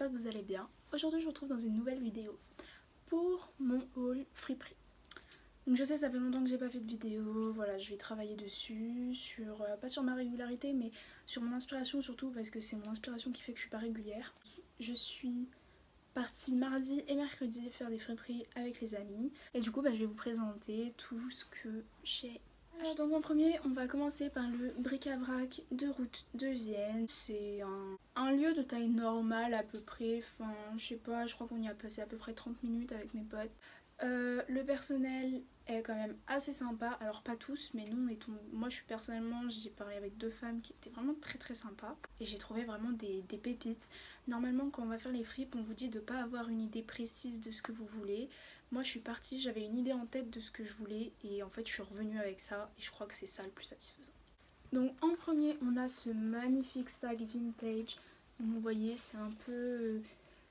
j'espère que vous allez bien. Aujourd'hui je vous retrouve dans une nouvelle vidéo pour mon haul friperie. Donc je sais ça fait longtemps que j'ai pas fait de vidéo, voilà je vais travailler dessus, pas sur ma régularité mais sur mon inspiration surtout parce que c'est mon inspiration qui fait que je suis pas régulière. Je suis partie mardi et mercredi faire des friperies avec les amis et du coup je vais vous présenter tout ce que j'ai. Alors donc en premier on va commencer par le bric-à-brac de route de Vienne. C'est un lieu de taille normale à peu près, enfin je sais pas, je crois qu'on y a passé à peu près 30 minutes avec mes potes. Le personnel est quand même assez sympa, alors pas tous mais nous moi je suis personnellement, j'ai parlé avec deux femmes qui étaient vraiment très sympas et j'ai trouvé vraiment des pépites. Normalement quand on va faire les fripes on vous dit de pas avoir une idée précise de ce que vous voulez. Moi je suis partie, j'avais une idée en tête de ce que je voulais et en fait je suis revenue avec ça et je crois que c'est ça le plus satisfaisant. Donc en premier on a ce magnifique sac vintage, donc vous voyez c'est un peu...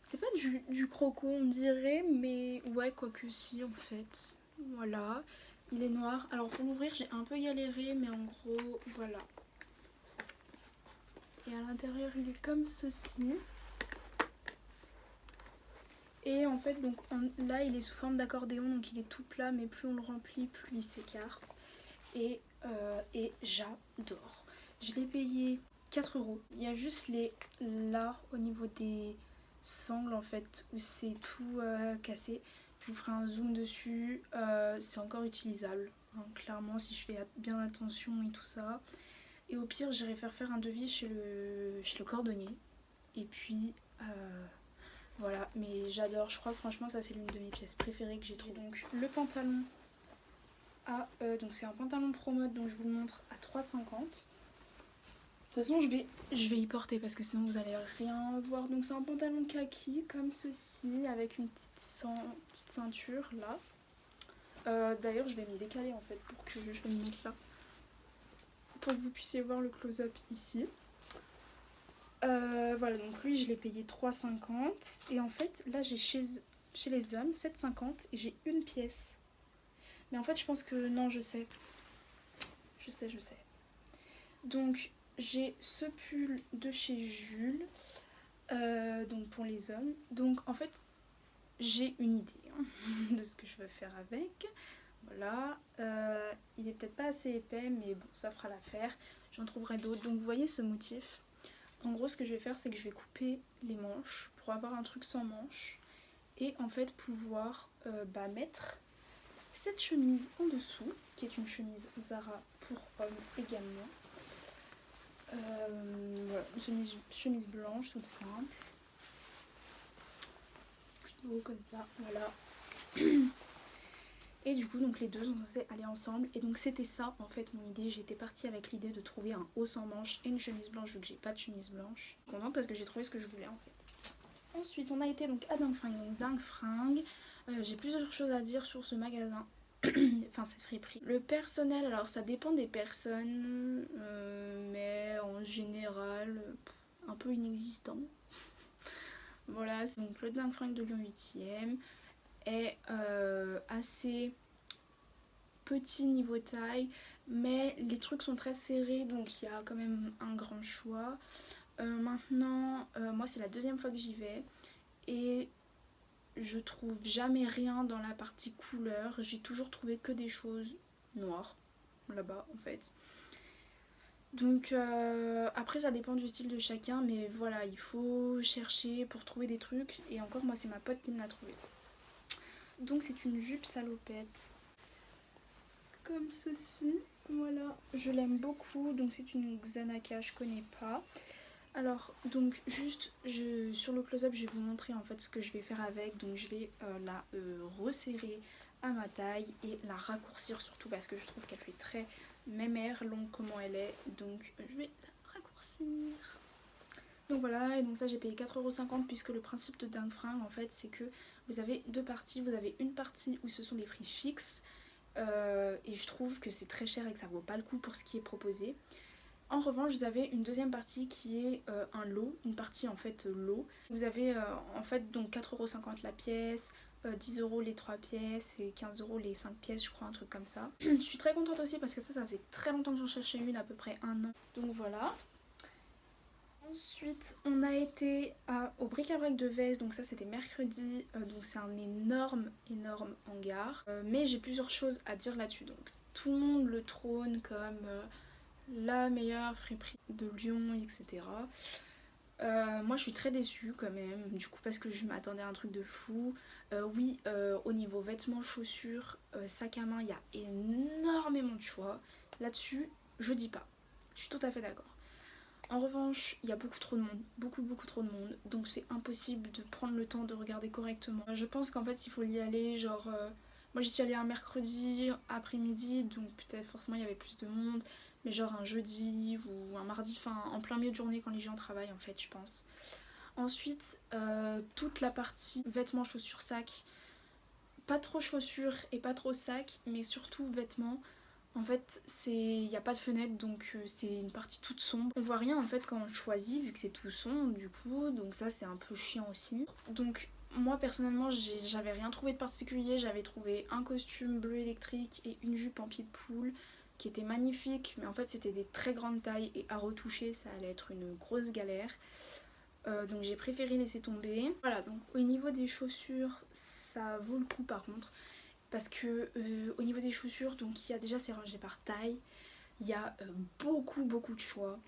c'est pas du croco on dirait mais ouais quoique si en fait. Voilà, il est noir. Alors pour l'ouvrir j'ai un peu galéré mais en gros voilà. Et à l'intérieur il est comme ceci. Et en fait donc là il est sous forme d'accordéon donc il est tout plat mais plus on le remplit plus il s'écarte. Et j'adore. Je l'ai payé 4 €. Il y a juste là au niveau des sangles en fait où c'est tout cassé. Je vous ferai un zoom dessus. C'est encore utilisable hein, clairement si je fais bien attention et tout ça. Et au pire j'irai faire un devis chez le cordonnier. Et puis voilà, mais j'adore, je crois que franchement ça c'est l'une de mes pièces préférées que j'ai trouvées. Donc le pantalon donc c'est un pantalon pro mode dont je vous le montre à 3,50 €. De toute façon je vais y porter parce que sinon vous allez rien voir. Donc c'est un pantalon kaki comme ceci avec une petite ceinture là. D'ailleurs je vais me décaler en fait pour que je vais me mettre là. Pour que vous puissiez voir le close-up ici. Voilà donc lui je l'ai payé 3,50 € et en fait là j'ai chez les hommes 7,50 € et j'ai une pièce. Mais en fait je pense que non je sais. Donc j'ai ce pull de chez Jules, donc pour les hommes. Donc en fait j'ai une idée hein, de ce que je veux faire avec. Voilà, il est peut-être pas assez épais mais bon ça fera l'affaire. J'en trouverai d'autres. Donc vous voyez ce motif. En gros ce que je vais faire c'est que je vais couper les manches pour avoir un truc sans manches. Et en fait pouvoir mettre cette chemise en dessous, qui est une chemise Zara pour hommes également. Voilà, une chemise blanche toute simple. Plutôt comme ça, voilà. Et du coup donc les deux sont censés aller ensemble. Et donc c'était ça en fait mon idée. J'étais partie avec l'idée de trouver un haut sans manches et une chemise blanche vu que j'ai pas de chemise blanche. Je suis contente parce que j'ai trouvé ce que je voulais en fait. Ensuite on a été donc à Dingue Fringue. Donc Dingue Fringue, j'ai plusieurs choses à dire sur ce magasin. Enfin cette friperie. Le personnel, alors ça dépend des personnes, mais en général un peu inexistant. Voilà, c'est donc le Dingue Fringue de Lyon 8e est assez petit niveau taille, mais les trucs sont très serrés donc il y a quand même un grand choix. Maintenant, moi c'est la deuxième fois que j'y vais et je trouve jamais rien dans la partie couleur. J'ai toujours trouvé que des choses noires là-bas en fait. Donc après ça dépend du style de chacun mais voilà il faut chercher pour trouver des trucs et encore moi c'est ma pote qui me l'a trouvé. Donc c'est une jupe salopette comme ceci, voilà, je l'aime beaucoup. Donc c'est une Xanaka, je connais pas. Alors donc juste sur le close-up je vais vous montrer en fait ce que je vais faire avec. Donc je vais la resserrer à ma taille et la raccourcir surtout parce que je trouve qu'elle fait très mémère longue comment elle est. Donc je vais la raccourcir. Donc voilà, et donc ça j'ai payé 4,50 € puisque le principe de Dingue Fringue en fait c'est que vous avez deux parties. Vous avez une partie où ce sont des prix fixes et je trouve que c'est très cher et que ça vaut pas le coup pour ce qui est proposé. En revanche vous avez une deuxième partie qui est un lot, une partie en fait lot. Vous avez en fait donc 4,50 € la pièce, 10 € les 3 pièces et 15 € les 5 pièces je crois, un truc comme ça. Je suis très contente aussi parce que ça faisait très longtemps que j'en cherchais une, à peu près 1 an. Donc voilà. Ensuite, on a été au bric-à-brac de Vez, donc ça c'était mercredi, donc c'est un énorme hangar. Mais j'ai plusieurs choses à dire là-dessus, donc tout le monde le trône comme la meilleure friperie de Lyon, etc. Moi je suis très déçue quand même, du coup parce que je m'attendais à un truc de fou. Oui, au niveau vêtements, chaussures, sac à main, il y a énormément de choix. Là-dessus, je dis pas, je suis tout à fait d'accord. En revanche, il y a beaucoup trop de monde, beaucoup trop de monde, donc c'est impossible de prendre le temps de regarder correctement. Je pense qu'en fait il faut y aller genre... moi j'y suis allée un mercredi après-midi, donc peut-être forcément il y avait plus de monde, mais genre un jeudi ou un mardi, enfin en plein milieu de journée quand les gens travaillent en fait je pense. Ensuite, toute la partie vêtements, chaussures, sacs, pas trop chaussures et pas trop sacs, mais surtout vêtements. En fait, il n'y a pas de fenêtre, donc c'est une partie toute sombre. On voit rien en fait quand on choisit, vu que c'est tout sombre du coup, donc ça c'est un peu chiant aussi. Donc moi personnellement, j'avais rien trouvé de particulier. J'avais trouvé un costume bleu électrique et une jupe en pied de poule qui était magnifique, mais en fait c'était des très grandes tailles et à retoucher ça allait être une grosse galère. Donc j'ai préféré laisser tomber. Voilà, donc au niveau des chaussures, ça vaut le coup par contre. Parce que au niveau des chaussures, donc il y a déjà c'est rangé par taille, il y a beaucoup de choix.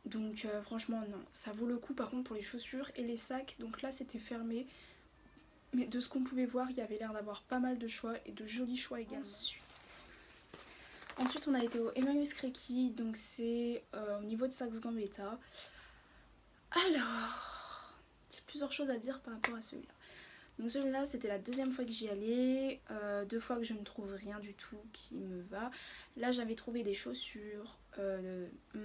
Donc franchement non, ça vaut le coup par contre pour les chaussures et les sacs. Donc là c'était fermé, mais de ce qu'on pouvait voir, il y avait l'air d'avoir pas mal de choix et de jolis choix également. Ensuite on a été au Emmaüs Creki, donc c'est au niveau de Saxe-Gambetta. Alors, j'ai plusieurs choses à dire par rapport à celui-là. Donc celui-là c'était la deuxième fois que j'y allais, 2 fois que je ne trouve rien du tout qui me va. Là j'avais trouvé des chaussures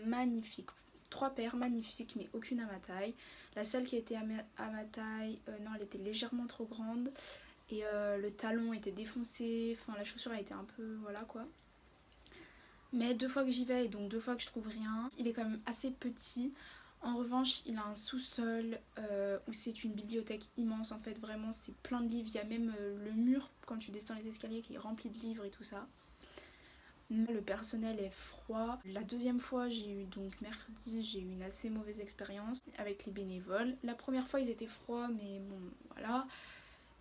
magnifiques, 3 paires magnifiques mais aucune à ma taille. La seule qui était à ma taille, non elle était légèrement trop grande et le talon était défoncé, enfin la chaussure a été un peu voilà quoi. Mais 2 fois que j'y vais et donc 2 fois que je trouve rien, il est quand même assez petit. En revanche, il a un sous-sol où c'est une bibliothèque immense en fait, vraiment c'est plein de livres, il y a même le mur quand tu descends les escaliers qui est rempli de livres et tout ça. Le personnel est froid. La deuxième fois, j'ai eu donc mercredi, j'ai eu une assez mauvaise expérience avec les bénévoles. La première fois ils étaient froids mais bon voilà.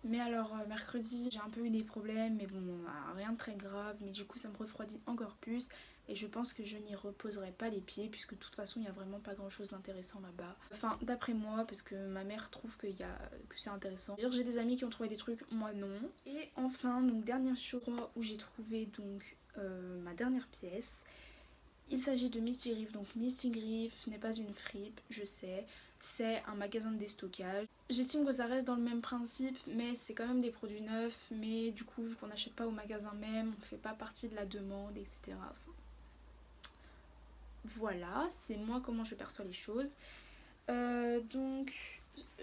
Mais alors mercredi j'ai un peu eu des problèmes mais bon rien de très grave, mais du coup ça me refroidit encore plus. Et je pense que je n'y reposerai pas les pieds puisque de toute façon il n'y a vraiment pas grand chose d'intéressant là-bas. Enfin d'après moi, parce que ma mère trouve que c'est intéressant. J'ai des amis qui ont trouvé des trucs, moi non. Et enfin, donc dernière chose où j'ai trouvé donc ma dernière pièce. Il s'agit de Misty Griff. Donc Misty Griff n'est pas une fripe, je sais. C'est un magasin de déstockage. J'estime que ça reste dans le même principe, mais c'est quand même des produits neufs. Mais du coup, vu qu'on n'achète pas au magasin même, on ne fait pas partie de la demande, etc. Enfin, voilà, c'est moi comment je perçois les choses. Donc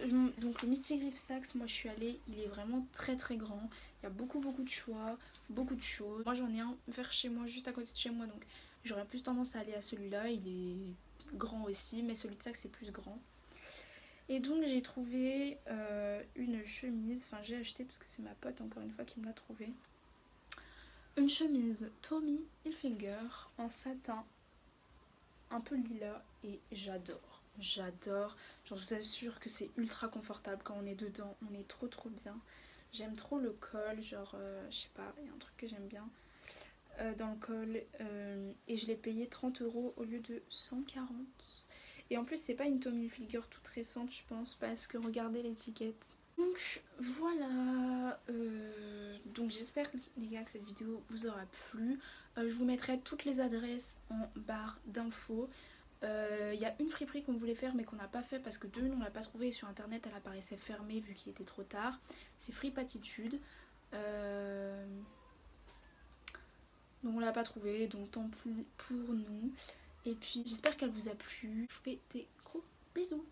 le Misty Griff Saxe, moi je suis allée, il est vraiment très grand. Il y a beaucoup de choix, beaucoup de choses. Moi j'en ai un vers chez moi, juste à côté de chez moi, donc j'aurais plus tendance à aller à celui-là. Il est grand aussi, mais celui de Saxe est plus grand. Et donc j'ai trouvé une chemise, enfin j'ai acheté parce que c'est ma pote encore une fois qui me l'a trouvé. Une chemise Tommy Hilfiger en satin un peu lilas et j'adore. J'adore, genre je vous assure que c'est ultra confortable quand on est dedans, on est trop bien. J'aime trop le col, genre je sais pas, il y a un truc que j'aime bien dans le col et je l'ai payé 30 € au lieu de 140. Et en plus c'est pas une Tommy Hilfiger toute récente je pense parce que regardez l'étiquette. Donc voilà, donc j'espère les gars que cette vidéo vous aura plu. Je vous mettrai toutes les adresses en barre d'infos. Il y a une friperie qu'on voulait faire mais qu'on n'a pas fait parce que on l'a pas trouvée sur internet, elle apparaissait fermée vu qu'il était trop tard. C'est Fripe Attitude. Donc on l'a pas trouvée, donc tant pis pour nous. Et puis j'espère qu'elle vous a plu. Je vous fais des gros bisous.